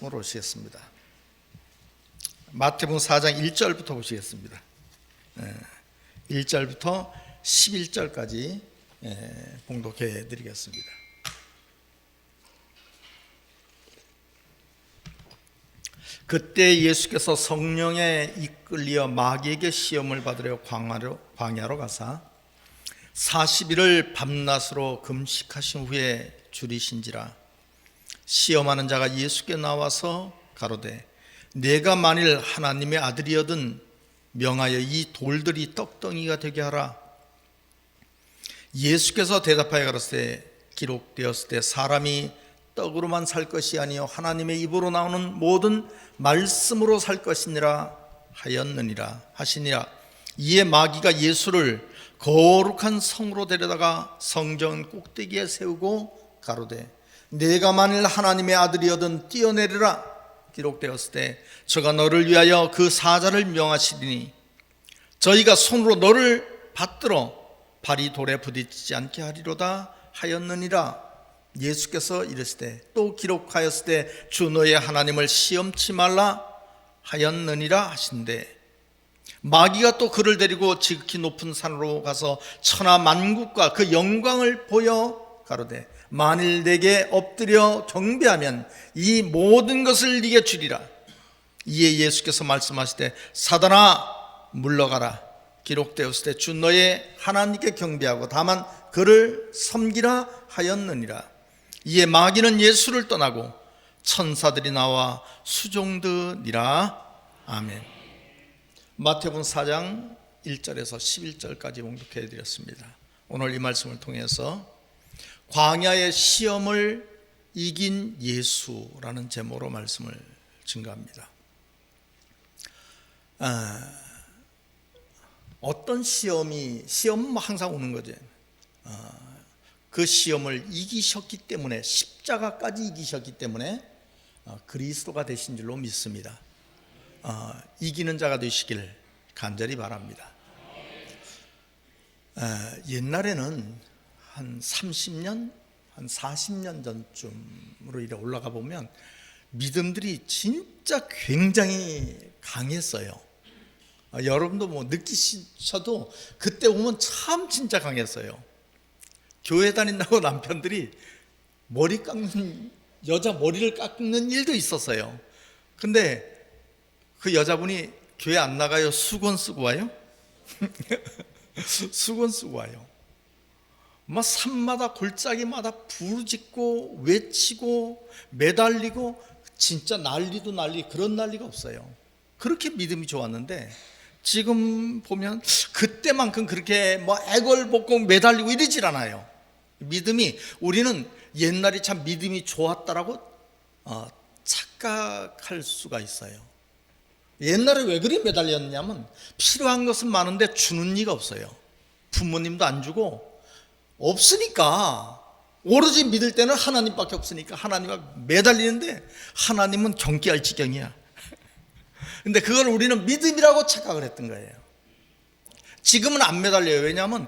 오시겠습니다. 마태복음 4장 1절부터 보시겠습니다. 1절부터 11절까지 봉독해 드리겠습니다. 그때 예수께서 성령에 이끌려 마귀에게 시험을 받으려 광야로 가사 40일을 밤낮으로 금식하신 후에 줄이신지라. 시험하는 자가 예수께 나와서 가로되 내가 만일 하나님의 아들이거든 명하여 이 돌들이 떡덩이가 되게 하라. 예수께서 대답하여 가로되 기록되었을 때 사람이 떡으로만 살 것이 아니요 하나님의 입으로 나오는 모든 말씀으로 살 것이니라 하였느니라 하시니라. 이에 마귀가 예수를 거룩한 성으로 데려다가 성전 꼭대기에 세우고 가로되 내가 만일 하나님의 아들이거든 뛰어내리라. 기록되었을 때 저가 너를 위하여 그 사자를 명하시리니 저희가 손으로 너를 받들어 발이 돌에 부딪히지 않게 하리로다 하였느니라. 예수께서 이르시되 또 기록하였을 때 주 너의 하나님을 시험치 말라 하였느니라 하신대. 마귀가 또 그를 데리고 지극히 높은 산으로 가서 천하 만국과 그 영광을 보여 가로되 만일 내게 엎드려 경배하면 이 모든 것을 네게 주리라. 이에 예수께서 말씀하시되 사단아 물러가라. 기록되었을 때 주 너의 하나님께 경배하고 다만 그를 섬기라 하였느니라. 이에 마귀는 예수를 떠나고 천사들이 나와 수종드니라. 아멘. 마태복음 4장 1절에서 11절까지 봉독해 드렸습니다. 오늘 이 말씀을 통해서 광야의 시험을 이긴 예수라는 제목으로 말씀을 증거합니다. 어떤 시험은 항상 오는 거죠. 그 시험을 이기셨기 때문에 십자가까지 이기셨기 때문에 그리스도가 되신 줄로 믿습니다. 이기는 자가 되시길 간절히 바랍니다. 옛날에는 한 30년, 한 40년 전쯤으로 이래 올라가 보면 믿음들이 진짜 굉장히 강했어요. 여러분도 뭐 느끼셔도 그때 보면 참 진짜 강했어요. 교회 다닌다고 남편들이 여자 머리를 깎는 일도 있었어요. 근데 그 여자분이 교회 안 나가요? 수건 쓰고 와요? 수건 쓰고 와요. 막 산마다 골짜기마다 부르짖고 외치고 매달리고 진짜 난리도 난리, 그런 난리가 없어요. 그렇게 믿음이 좋았는데 지금 보면 그때만큼 그렇게 뭐 애걸복걸 매달리고 이러질 않아요. 믿음이, 우리는 옛날에 참 믿음이 좋았다라고 착각할 수가 있어요. 옛날에 왜 그리 매달렸냐면 필요한 것은 많은데 주는 이가 없어요. 부모님도 안 주고 없으니까, 오로지 믿을 때는 하나님밖에 없으니까 하나님과 매달리는데 하나님은 경계할 지경이야. 근데 그걸 우리는 믿음이라고 착각을 했던 거예요. 지금은 안 매달려요. 왜냐하면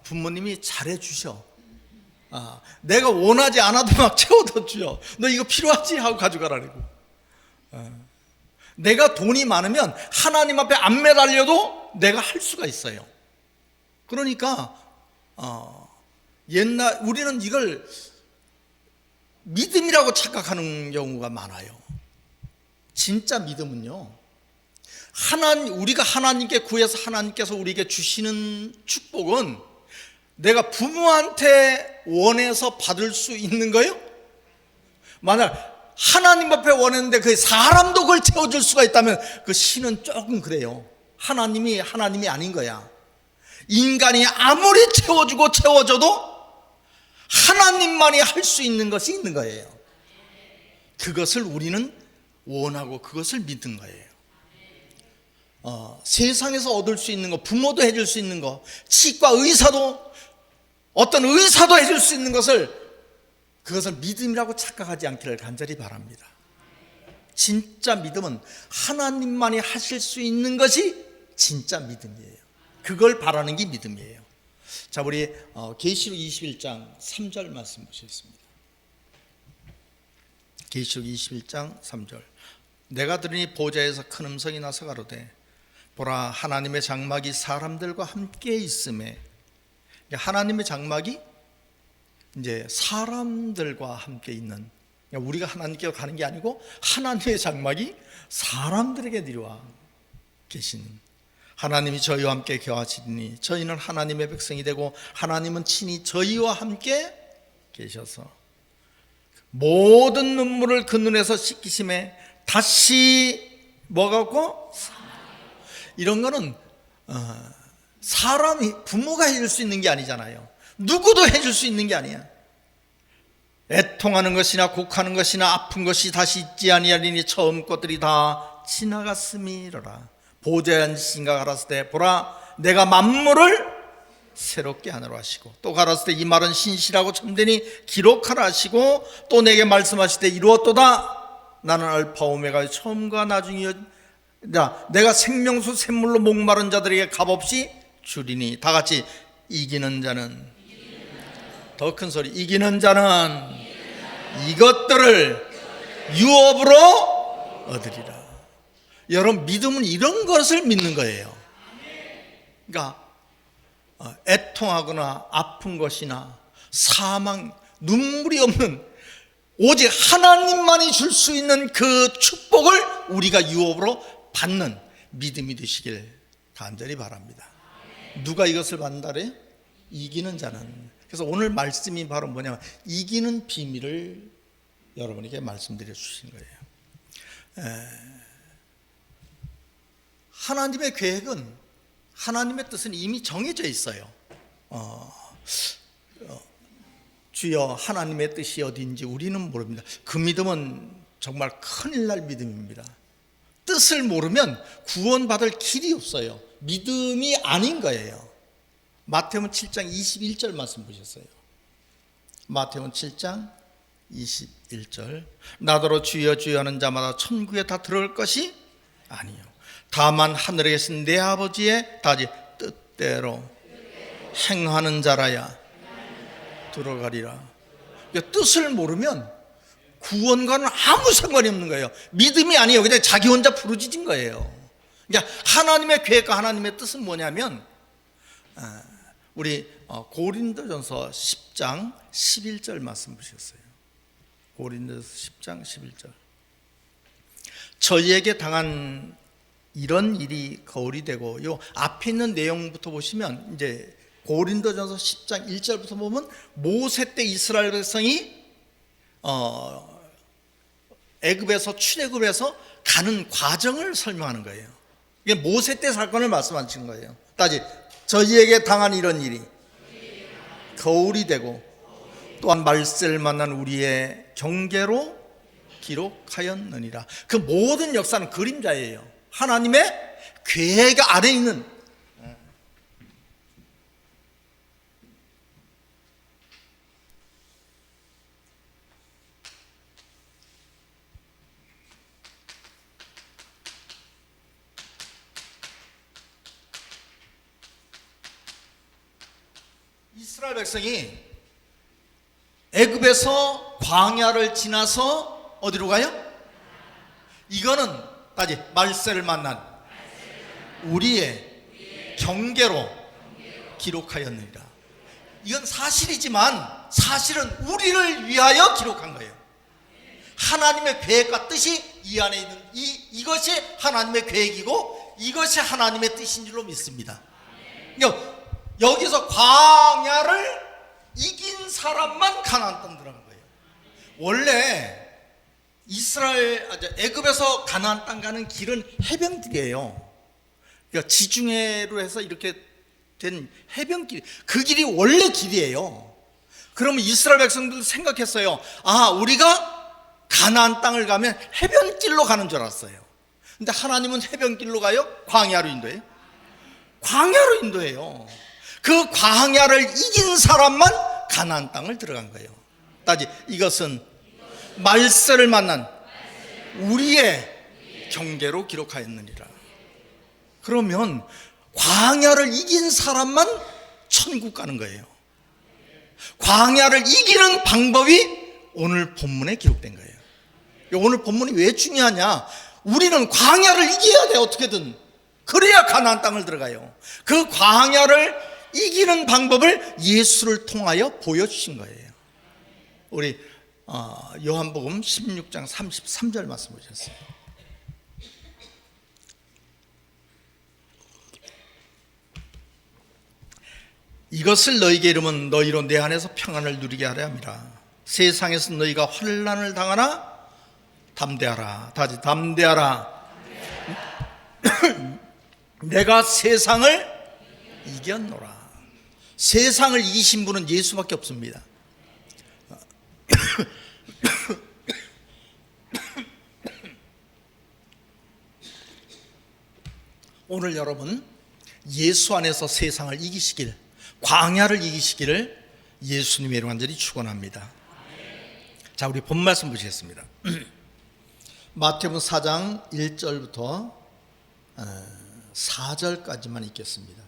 부모님이 잘해 주셔. 내가 원하지 않아도 막 채워다 주죠. 너 이거 필요하지? 하고 가져가라고. 내가 돈이 많으면 하나님 앞에 안 매달려도 내가 할 수가 있어요. 그러니까 우리는 이걸 믿음이라고 착각하는 경우가 많아요. 진짜 믿음은요, 우리가 하나님께 구해서 하나님께서 우리에게 주시는 축복은 내가 부모한테 원해서 받을 수 있는 거예요? 만약 하나님 앞에 원했는데 그 사람도 그걸 채워줄 수가 있다면 그 신은 조금 그래요. 하나님이 아닌 거야. 인간이 아무리 채워줘도 하나님만이 할 수 있는 것이 있는 거예요. 그것을 우리는 원하고 그것을 믿는 거예요. 세상에서 얻을 수 있는 거, 부모도 해줄 수 있는 거, 치과 어떤 의사도 해줄 수 있는 그것을 믿음이라고 착각하지 않기를 간절히 바랍니다. 진짜 믿음은 하나님만이 하실 수 있는 것이 진짜 믿음이에요. 그걸 바라는 게 믿음이에요. 자, 우리 계시록 21장 3절 말씀 보시겠습니다. 계시록 21장 3절. 내가 들으니 보좌에서 큰 음성이 나서 가로되 보라 하나님의 장막이 사람들과 함께 있음에, 하나님의 장막이 이제 사람들과 함께 있는, 우리가 하나님께 가는 게 아니고 하나님의 장막이 사람들에게 내려와 계시는, 하나님이 저희와 함께 거하시니 저희는 하나님의 백성이 되고 하나님은 친히 저희와 함께 계셔서 모든 눈물을 그 눈에서 씻기심에 다시 뭐가 없고, 이런 거는 사람이, 부모가 해줄 수 있는 게 아니잖아요. 누구도 해줄 수 있는 게 아니야. 애통하는 것이나 곡하는 것이나 아픈 것이 다시 있지 아니하리니 처음 것들이 다 지나갔음이로라. 보좌에 앉으신가 가라사대 때 보라 내가 만물을 새롭게 하노라 하시고, 또 가라사대 이 말은 신실하고 참되니 기록하라 하시고, 또 내게 말씀하실 때 이루었도다. 나는 알파 오메가 처음과 나중이여 내가 생명수 샘물로 목마른 자들에게 값없이 주리니. 다 같이 이기는 자는, 더 큰 소리, 이기는 자는 이것들을 유업으로 얻으리라. 여러분, 믿음은 이런 것을 믿는 거예요. 그러니까 애통하거나 아픈 것이나 사망, 눈물이 없는, 오직 하나님만이 줄 수 있는 그 축복을 우리가 유업으로 받는 믿음이 되시길 간절히 바랍니다. 누가 이것을 받는다래요? 이기는 자는. 그래서 오늘 말씀이 바로 뭐냐면 이기는 비밀을 여러분에게 말씀드려 주신 거예요. 하나님의 계획은, 하나님의 뜻은 이미 정해져 있어요. 주여 하나님의 뜻이 어디인지 우리는 모릅니다. 그 믿음은 정말 큰일 날 믿음입니다. 뜻을 모르면 구원받을 길이 없어요. 믿음이 아닌 거예요. 마태복음 7장 21절 말씀 보셨어요. 마태복음 7장 21절. 나더러 주여 주여 하는 자마다 천국에 다 들어갈 것이 아니요 다만 하늘에 계신 내 아버지의 다지 뜻대로 행하는 자라야 들어가리라. 뜻을 모르면 구원과는 아무 상관이 없는 거예요. 믿음이 아니에요. 그냥 자기 혼자 부르짖은 거예요. 그러니까 하나님의 계획과 하나님의 뜻은 뭐냐면, 우리 고린도전서 10장 11절 말씀 보셨어요. 고린도전서 10장 11절. 저희에게 당한 이런 일이 거울이 되고, 요 앞에 있는 내용부터 보시면 이제 고린도전서 10장 1절부터 보면 모세 때 이스라엘 백성이 애굽에서 출애굽에서 가는 과정을 설명하는 거예요. 이게 모세 때 사건을 말씀하시는 거예요. 다시 저희에게 당한 이런 일이 거울이 되고 또한 말세를 만난 우리의 경계로 기록하였느니라. 그 모든 역사는 그림자예요. 하나님의 계획 안에 있는, 이스라엘 백성이 애굽에서 광야를 지나서 어디로 가요? 이거는 다시 말세를 만난 우리의 경계로 기록하였느니라. 이건 사실이지만 사실은 우리를 위하여 기록한 거예요. 하나님의 계획과 뜻이 이 안에 있는, 이것이 하나님의 계획이고 이것이 하나님의 뜻인 줄로 믿습니다. 그러니까 여기서 광야를 이긴 사람만 가나안 땅 들어간 거예요. 원래 애굽에서 가나안 땅 가는 길은 해변길이에요. 그러니까 지중해로 해서 이렇게 된 해변길, 그 길이 원래 길이에요. 그러면 이스라엘 백성들도 생각했어요. 우리가 가나안 땅을 가면 해변길로 가는 줄 알았어요. 근데 하나님은 해변길로 가요? 광야로 인도해요? 광야로 인도해요. 그 광야를 이긴 사람만 가나안 땅을 들어간 거예요. 따지 이것은 말세를 만난 우리의 경계로 기록하였느니라. 그러면 광야를 이긴 사람만 천국 가는 거예요. 광야를 이기는 방법이 오늘 본문에 기록된 거예요. 오늘 본문이 왜 중요하냐? 우리는 광야를 이겨야 돼, 어떻게든. 그래야 가나안 땅을 들어가요. 그 광야를 이기는 방법을 예수를 통하여 보여주신 거예요. 우리 요한복음 16장 33절 말씀 보셨어요. 이것을 너희에게 이르면 너희로 내 안에서 평안을 누리게 하려 함이라. 세상에서 너희가 환난을 당하나 담대하라. 다시 담대하라. 내가 세상을 이겼노라. 세상을 이기신 분은 예수밖에 없습니다. 오늘 여러분 예수 안에서 세상을 이기시길, 광야를 이기시기를 예수님의 이름 간절히 축원합니다. 자, 우리 본 말씀 보시겠습니다. 마태복음 4장 1절부터 4절까지만 읽겠습니다.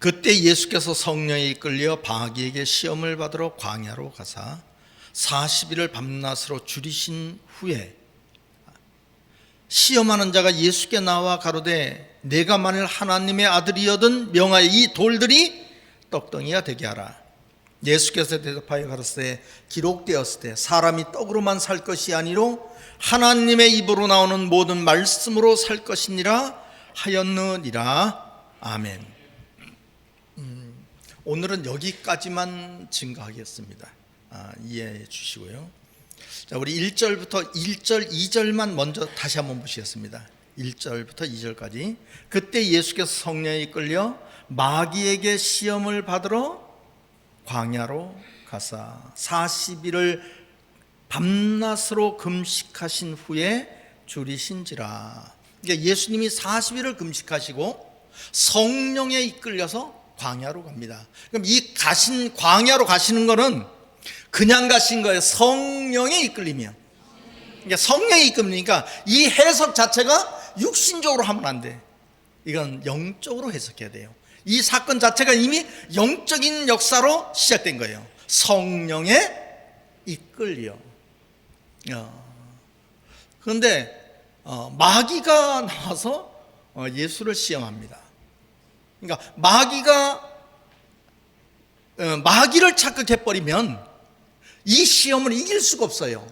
그때 예수께서 성령에 이끌려 마귀에게 시험을 받으러 광야로 가사 40일을 밤낮으로 줄이신 후에 시험하는 자가 예수께 나와 가로되 내가 만일 하나님의 아들이여든 명하여 이 돌들이 떡덩이가 되게 하라. 예수께서 대답하여 가로되 기록되었을 때 사람이 떡으로만 살 것이 아니로 하나님의 입으로 나오는 모든 말씀으로 살 것이니라 하였느니라. 아멘. 오늘은 여기까지만 증거하겠습니다. 이해해 주시고요. 자, 우리 1절부터 1절, 2절만 먼저 다시 한번 보시겠습니다. 1절부터 2절까지. 그때 예수께서 성령에 이끌려 마귀에게 시험을 받으러 광야로 가사 40일을 밤낮으로 금식하신 후에 줄이신지라. 그러니까 예수님이 40일을 금식하시고 성령에 이끌려서 광야로 갑니다. 그럼 이 광야로 가시는 거는 그냥 가신 거예요. 성령의 이끌림이요. 그러니까 성령의 이끌리니까 이 해석 자체가 육신적으로 하면 안 돼. 이건 영적으로 해석해야 돼요. 이 사건 자체가 이미 영적인 역사로 시작된 거예요. 성령의 이끌려. 그런데 마귀가 나와서 예수를 시험합니다. 그러니까 마귀를 착각해버리면 이 시험을 이길 수가 없어요.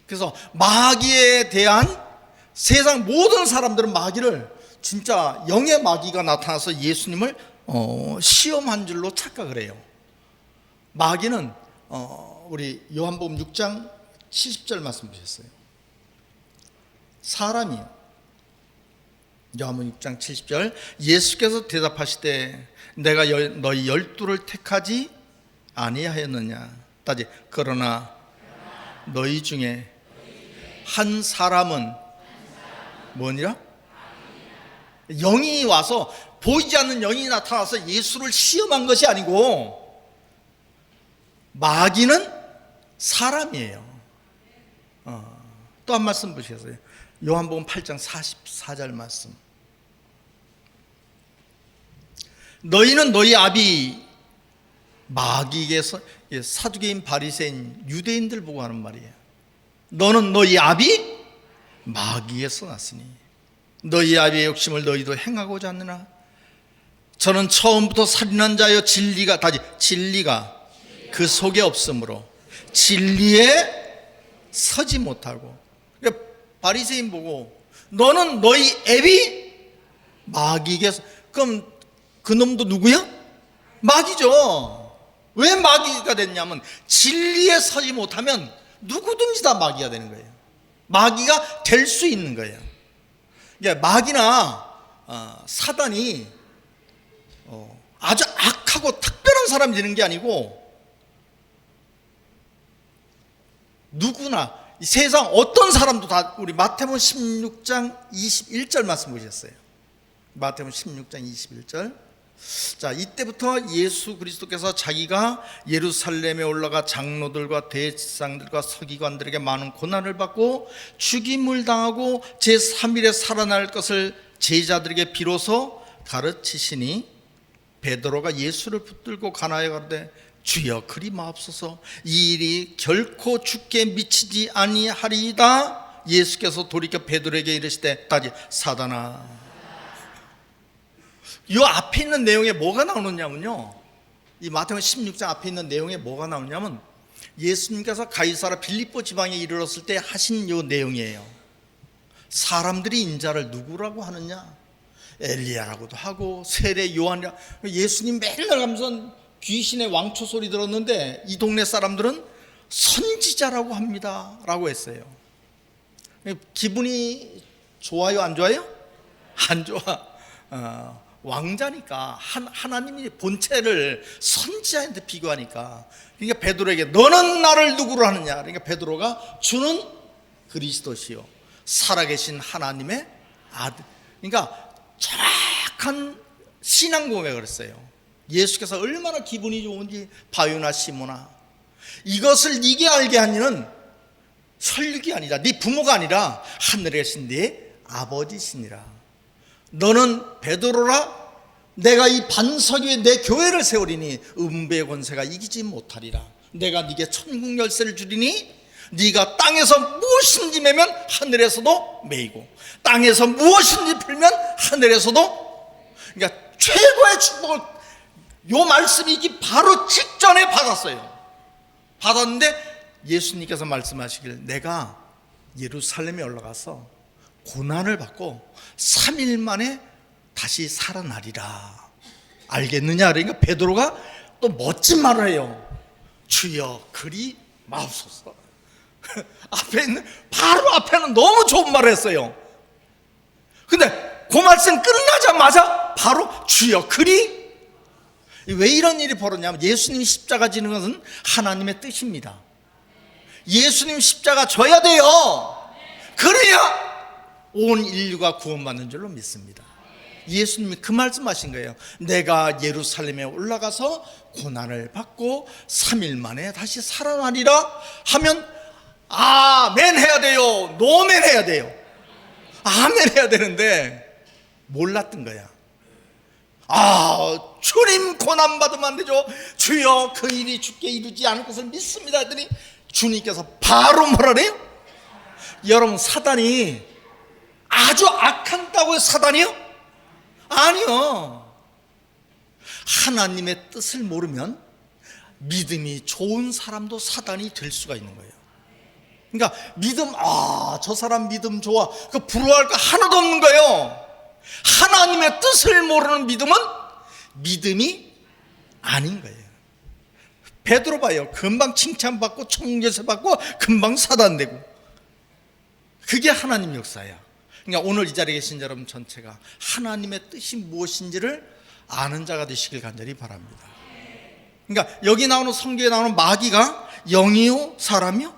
그래서 마귀에 대한 세상 모든 사람들은 마귀를 진짜 영의 마귀가 나타나서 예수님을 시험한 줄로 착각을 해요. 마귀는 우리 요한복음 6장 70절 말씀 보셨어요. 사람이요. 요한복음 6장 70절 예수께서 대답하시되 내가 너희 12를 택하지 아니하였느냐. 따지 그러나 너희 중에 한 사람은 뭐니라? 영이 와서 보이지 않는 영이 나타나서 예수를 시험한 것이 아니고 마귀는 사람이에요. 또 한 말씀 보시겠어요? 요한복음 8장 44절 말씀. 너희는 너희 아비 마귀에게서, 사두개인 바리새인 유대인들 보고 하는 말이에요. 너는 너희 아비 마귀에서 났으니 너희 아비의 욕심을 너희도 행하고자 하느냐. 저는 처음부터 살인한 자여 진리가 그 속에 없으므로 진리에 서지 못하고. 그러니까 바리새인 보고 너는 너희 애비 마귀에게서. 그럼 그 놈도 누구야? 마귀죠. 왜 마귀가 됐냐면 진리에 서지 못하면 누구든지 다 마귀가 되는 거예요. 마귀가 될 수 있는 거예요. 그러니까 마귀나 사단이 아주 악하고 특별한 사람이 되는 게 아니고 누구나 이 세상 어떤 사람도 다. 우리 마태복음 16장 21절 말씀 보셨어요. 마태복음 16장 21절. 자, 이때부터 예수 그리스도께서 자기가 예루살렘에 올라가 장로들과 대제사장들과 서기관들에게 많은 고난을 받고 죽임을 당하고 제3일에 살아날 것을 제자들에게 비로소 가르치시니 베드로가 예수를 붙들고 가나에 가로되 주여 그리 마옵소서. 이 일이 결코 주께 미치지 아니하리이다. 예수께서 돌이켜 베드로에게 이르시되 따지 사단아. 이 앞에 있는 내용에 뭐가 나오느냐면요, 이 마태복음 16장 앞에 있는 내용에 뭐가 나오냐면 예수님께서 가이사라 빌립보 지방에 이르렀을 때 하신 이 내용이에요. 사람들이 인자를 누구라고 하느냐? 엘리야라고도 하고 세례 요한이라. 예수님 맨날 가면서 귀신의 왕초 소리 들었는데 이 동네 사람들은 선지자라고 합니다 라고 했어요. 기분이 좋아요 안 좋아요? 안 좋아. 왕자니까 하나님이 본체를 선지자한테 비교하니까. 그러니까 베드로에게 너는 나를 누구로 하느냐? 그러니까 베드로가 주는 그리스도시요 살아계신 하나님의 아들. 그러니까 정확한 신앙 고백을 했어요. 예수께서 얼마나 기분이 좋은지. 바요나 시모나, 이것을 네게 알게 한 이는 혈육이 아니라 네 부모가 아니라 하늘에 계신 네 아버지시니라. 너는 베드로라. 내가 이 반석 위에 내 교회를 세우리니 음부의 권세가 이기지 못하리라. 내가 네게 천국 열쇠를 주리니 네가 땅에서 무엇인지 매면 하늘에서도 매이고 땅에서 무엇인지 풀면 하늘에서도. 그러니까 최고의 축복을 요 말씀이 있기 바로 직전에 받았어요. 받았는데 예수님께서 말씀하시길 내가 예루살렘에 올라가서 고난을 받고 3일 만에 다시 살아나리라. 알겠느냐? 그러니까 베드로가 또 멋진 말을 해요. 주여 그리 마옵소서. 앞에 있는, 바로 앞에는 너무 좋은 말을 했어요. 근데 그 말씀 끝나자마자 바로 주여 그리. 왜 이런 일이 벌어졌냐면 예수님 십자가 지는 것은 하나님의 뜻입니다. 예수님 십자가 져야 돼요. 그래야 온 인류가 구원받는 줄로 믿습니다. 예수님이 그 말씀하신 거예요. 내가 예루살렘에 올라가서 고난을 받고 3일 만에 다시 살아나리라 하면 아멘 해야 돼요? 노멘 해야 돼요? 아멘 해야 되는데 몰랐던 거야. 주님 고난받으면 안 되죠. 주여 그 일이 주께 이루지 않을 것을 믿습니다 했더니 주님께서 바로 뭐라래요? 여러분, 사단이 아주 악한다고요? 사단이요? 아니요. 하나님의 뜻을 모르면 믿음이 좋은 사람도 사단이 될 수가 있는 거예요. 그러니까 믿음, 저 사람 믿음 좋아, 그 부러워할 거 하나도 없는 거예요. 하나님의 뜻을 모르는 믿음은 믿음이 아닌 거예요. 베드로 봐요. 금방 칭찬받고 총제세 받고 금방 사단되고. 그게 하나님 역사야. 그러니까 오늘 이 자리에 계신 여러분 전체가 하나님의 뜻이 무엇인지를 아는 자가 되시길 간절히 바랍니다. 그러니까 여기 나오는 성경에 나오는 마귀가 영이요 사람이요?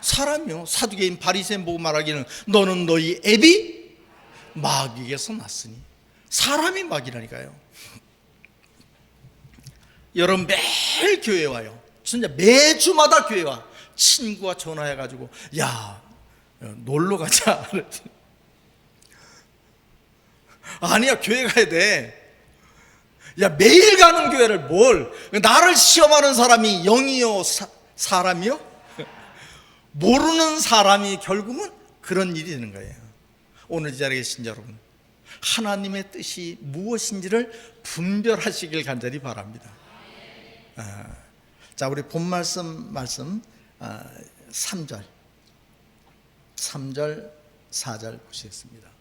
사람이요. 사두개인 바리새인 보고 말하기는 너는 너희 애비 마귀에게서 났으니. 사람이 마귀라니까요. 여러분 매일 교회 와요. 진짜 매주마다 교회 와. 친구가 전화해가지고 야 놀러 가자. 아니야, 교회 가야 돼. 야, 매일 가는 교회를 뭘, 나를 시험하는 사람이 영이요 사람이요? 모르는 사람이 결국은 그런 일이 되는 거예요. 오늘 이 자리에 계신 여러분, 하나님의 뜻이 무엇인지를 분별하시길 간절히 바랍니다. 자, 우리 본 말씀 3절 4절 보시겠습니다.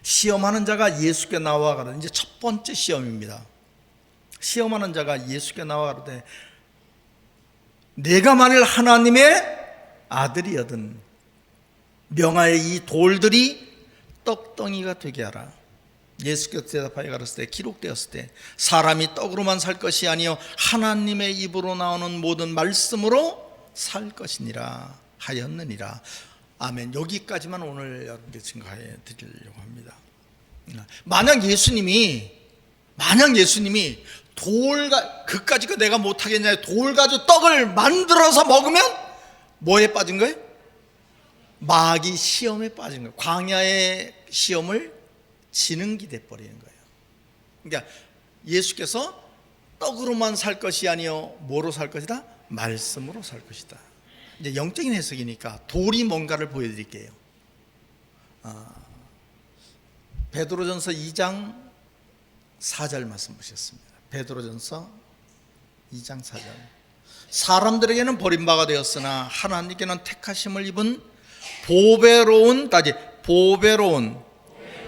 시험하는 자가 예수께 나와 가라. 이제 첫 번째 시험입니다. 시험하는 자가 예수께 나와 가라되 내가 만일 하나님의 아들이거든 명하여 이 돌들이 떡덩이가 되게 하라. 예수께서 대답하여 가라사대 기록되었을 때 사람이 떡으로만 살 것이 아니요 하나님의 입으로 나오는 모든 말씀으로 살 것이니라 하였느니라. 아멘. 여기까지만 오늘 여러분께 증거해 드리려고 합니다. 만약 예수님이 그까짓 거 내가 못하겠냐, 돌 가지고 떡을 만들어서 먹으면 뭐에 빠진 거예요? 마귀 시험에 빠진 거예요. 광야의 시험을 지능기 돼버리는 거예요. 그러니까 예수께서 떡으로만 살 것이 아니요 뭐로 살 것이다? 말씀으로 살 것이다. 이제 영적인 해석이니까 돌이 뭔가를 보여드릴게요. 베드로전서 2장 4절 말씀 보셨습니다. 베드로전서 2장 4절. 사람들에게는 버림받아 되었으나 하나님께는 택하심을 입은 보배로운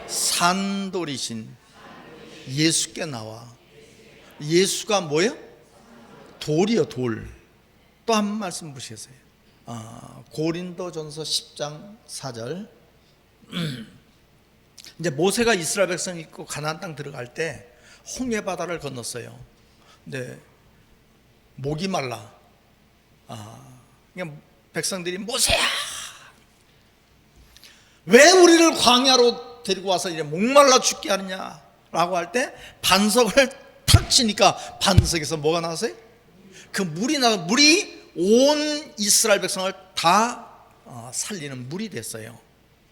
산돌이신 예수께 나와. 예수가 뭐예요? 돌이요, 돌. 또 한 말씀 보시겠어요? 고린도전서 10장 4절. 이제 모세가 이스라엘 백성 있고 가나안 땅 들어갈 때 홍해 바다를 건넜어요. 근데 목이 말라. 그냥 백성들이 모세야, 왜 우리를 광야로 데리고 와서 이제 목말라 죽게 하느냐라고 할 때 반석을 탁 치니까 반석에서 뭐가 나왔어요? 그 물이 온 이스라엘 백성을 다 살리는 물이 됐어요.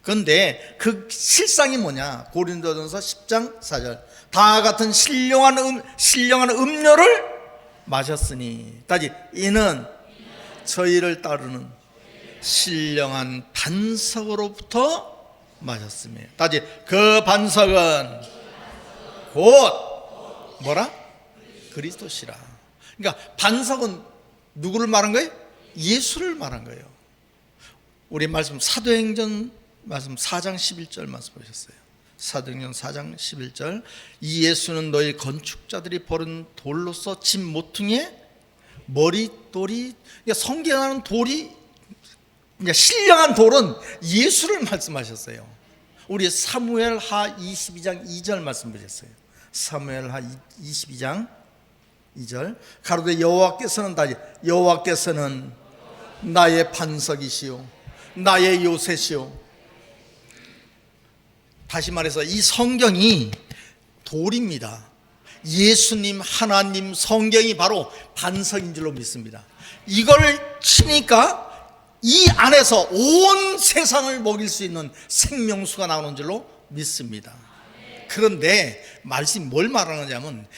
그런데 그 실상이 뭐냐? 고린도전서 10장 4절. 다 같은 신령한 음료를 마셨으니 따지 이는 저희를 따르는 신령한 반석으로부터 마셨으며 따지 그 반석은 곧 뭐라? 그리스도시라. 그러니까 반석은 누구를 말한 거예요? 예수를 말한 거예요. 우리 말씀 사도행전 말씀 4장 11절 말씀 보셨어요. 사도행전 4장 11절. 이 예수는 너희 건축자들이 버린 돌로서 집 모퉁이에 머릿돌이, 그러니까 성경하는 돌이, 그러니까 신령한 돌은 예수를 말씀하셨어요. 우리 사무엘하 22장 2절 말씀 보셨어요. 사무엘하 22장 2절. 가로되 여호와께서는 나의 반석이시오 나의 요새시오. 다시 말해서 이 성경이 돌입니다. 예수님, 하나님, 성경이 바로 반석인 줄로 믿습니다. 이걸 치니까 이 안에서 온 세상을 먹일 수 있는 생명수가 나오는 줄로 믿습니다. 그런데 말씀이 뭘 말하느냐면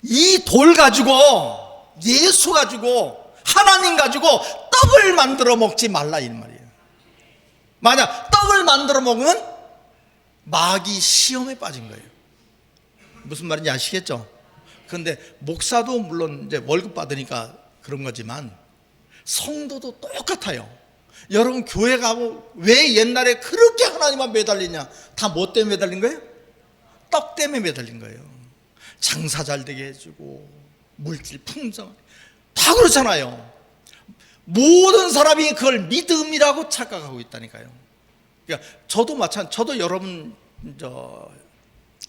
이 돌 가지고, 예수 가지고, 하나님 가지고 떡을 만들어 먹지 말라 이 말이에요. 만약 떡을 만들어 먹으면 마귀 시험에 빠진 거예요. 무슨 말인지 아시겠죠? 그런데 목사도 물론 이제 월급 받으니까 그런 거지만 성도도 똑같아요. 여러분 교회 가고 왜 옛날에 그렇게 하나님만 매달리냐? 다 뭐 때문에 매달린 거예요? 떡 때문에 매달린 거예요. 장사 잘 되게 해주고 물질 풍성 다 그렇잖아요. 모든 사람이 그걸 믿음이라고 착각하고 있다니까요. 그러니까 저도 마찬가지. 저도 여러분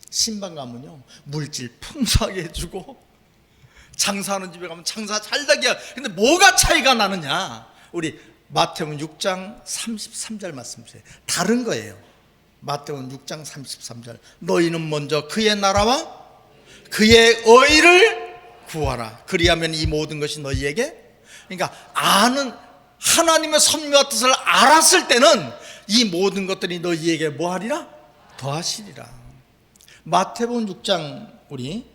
신방 가면요 물질 풍성하게 해주고 장사하는 집에 가면 장사 잘 되게 하고. 근데 뭐가 차이가 나느냐? 우리 마태복음 6장 33절 말씀 보세요. 다른 거예요. 마태복음 6장 33절. 너희는 먼저 그의 나라와 그의 의를 구하라. 그리하면 이 모든 것이 너희에게, 그러니까 아는 하나님의 섭리와 뜻을 알았을 때는 이 모든 것들이 너희에게 뭐하리라? 더하시리라. 마태복음 6장 우리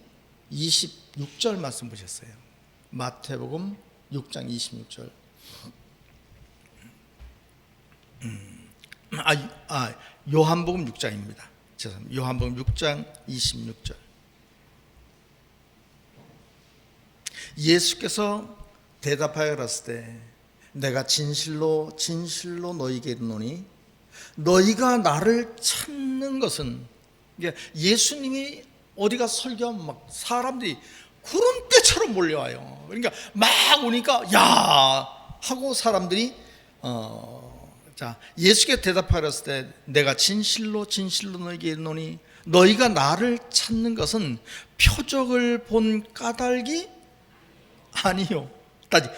26절 말씀 보셨어요. 마태복음 6장 26절. 요한복음 6장입니다. 죄송합니다. 요한복음 6장 26절. 예수께서 대답하여 그랬을 때 내가 진실로 너희에게 이르노니 너희가 나를 찾는 것은, 예수님이 어디가 설교하면 막 사람들이 구름대처럼 몰려와요. 그러니까 막 오니까 야 하고 사람들이 자 예수께 대답하였을 때 내가 진실로 너희에게 이르노니 너희가 나를 찾는 것은 표적을 본 까닭이 아니요 따지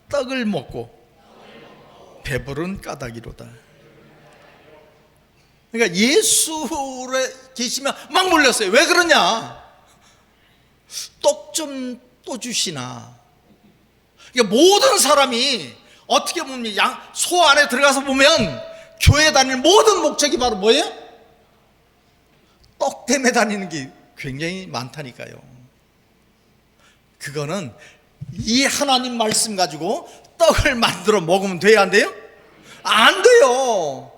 떡을 먹고 배부른 까닭이로다. 그러니까 예수에 계시면 막 몰렸어요. 왜 그러냐? 떡 좀 또 주시나. 그러니까 모든 사람이 어떻게 보면 소 안에 들어가서 보면 교회 다니는 모든 목적이 바로 뭐예요? 떡 때문에 다니는 게 굉장히 많다니까요. 그거는 이 하나님 말씀 가지고 떡을 만들어 먹으면 돼야 안 돼요? 안 돼요.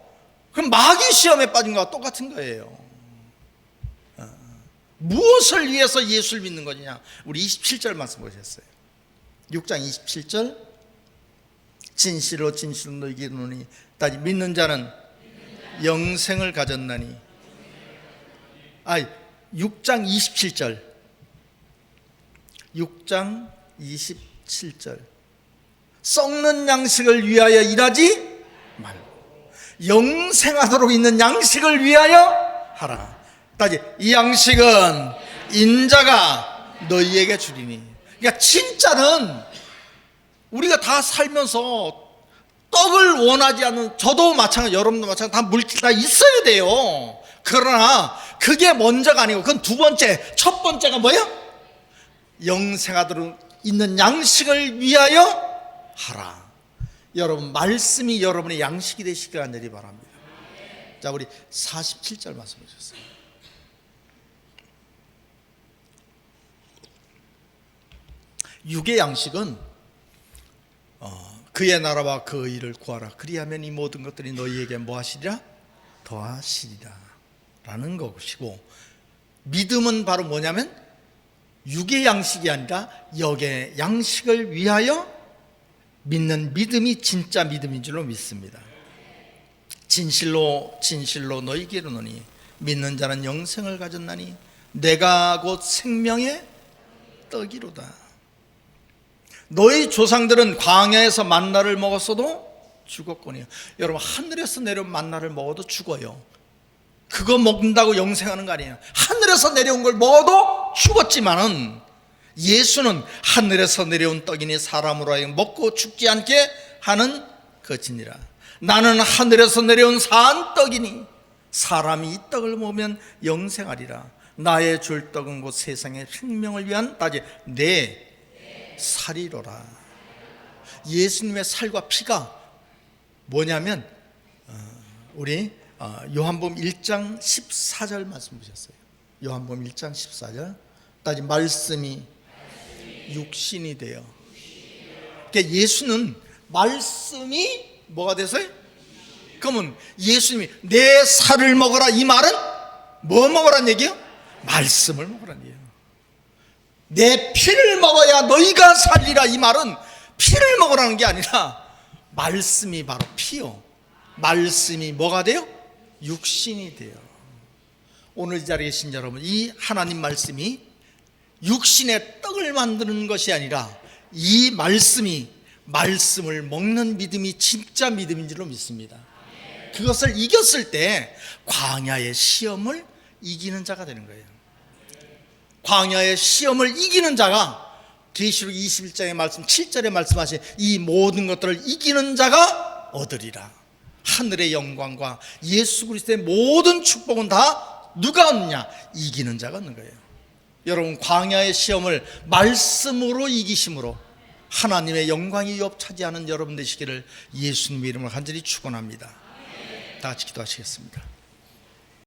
그럼 마귀 시험에 빠진 거와 똑같은 거예요. 무엇을 위해서 예수를 믿는 거냐? 우리 27절 말씀 보셨어요. 6장 27절. 진실로 진실로 너희에게 이르노니 따지 믿는 자는 영생을 가졌나니. 6장 27절. 6장 27절. 썩는 양식을 위하여 일하지 말고 영생하도록 있는 양식을 위하여 하라. 따지 이 양식은 인자가 너희에게 주리니. 그러니까 진짜는 우리가 다 살면서 떡을 원하지 않는, 저도 마찬가지, 여러분도 마찬가지, 다 물질 다 있어야 돼요. 그러나 그게 먼저가 아니고 그건 두 번째. 첫 번째가 뭐예요? 영생하도록 있는 양식을 위하여 하라. 여러분, 말씀이 여러분의 양식이 되시길 간절히 바랍니다. 자, 우리 47절 말씀 보셨어요. 육의 양식은 그의 나라와 그 의를 구하라. 그리하면 이 모든 것들이 너희에게 뭐 하시리라? 더하시리라 라는 것이고, 믿음은 바로 뭐냐면 육의 양식이 아니라 영의 양식을 위하여 믿는 믿음이 진짜 믿음인 줄로 믿습니다. 진실로 진실로 너희에게 이르노니 믿는 자는 영생을 가졌나니 내가 곧 생명의 떡이로다. 너희 조상들은 광야에서 만나를 먹었어도 죽었거니와. 여러분, 하늘에서 내려온 만나를 먹어도 죽어요. 그거 먹는다고 영생하는 거 아니에요. 하늘에서 내려온 걸 먹어도 죽었지만은 예수는 하늘에서 내려온 떡이니 사람으로 하여금 먹고 죽지 않게 하는 것이니라. 나는 하늘에서 내려온 산 떡이니 사람이 이 떡을 먹으면 영생하리라. 나의 줄 떡은 곧 세상의 생명을 위한 따지 내 살이로라. 예수님의 살과 피가 뭐냐면 우리 요한복음 1장 14절 말씀 보셨어요. 요한복음 1장 14절. 따지 말씀이 육신이 되어. 그러니까 예수는 말씀이 뭐가 돼서요? 그러면 예수님이 내 살을 먹어라, 이 말은 뭐 먹으라는 얘기예요? 말씀을 먹으라는 얘기예요. 내 피를 먹어야 너희가 살리라, 이 말은 피를 먹으라는 게 아니라 말씀이 바로 피요, 말씀이 뭐가 돼요? 육신이 돼요. 오늘 이 자리에 계신 여러분, 이 하나님 말씀이 육신의 떡을 만드는 것이 아니라 이 말씀이, 말씀을 먹는 믿음이 진짜 믿음인 줄로 믿습니다. 그것을 이겼을 때 광야의 시험을 이기는 자가 되는 거예요. 광야의 시험을 이기는 자가 계시록 21장의 말씀 7절에 말씀하신 이 모든 것들을 이기는 자가 얻으리라. 하늘의 영광과 예수 그리스도의 모든 축복은 다 누가 얻느냐? 이기는 자가 얻는 거예요. 여러분, 광야의 시험을 말씀으로 이기심으로 하나님의 영광이 차지하는 여러분 되시기를 예수님의 이름으로 간절히 축원합니다. 다 같이 기도하시겠습니다.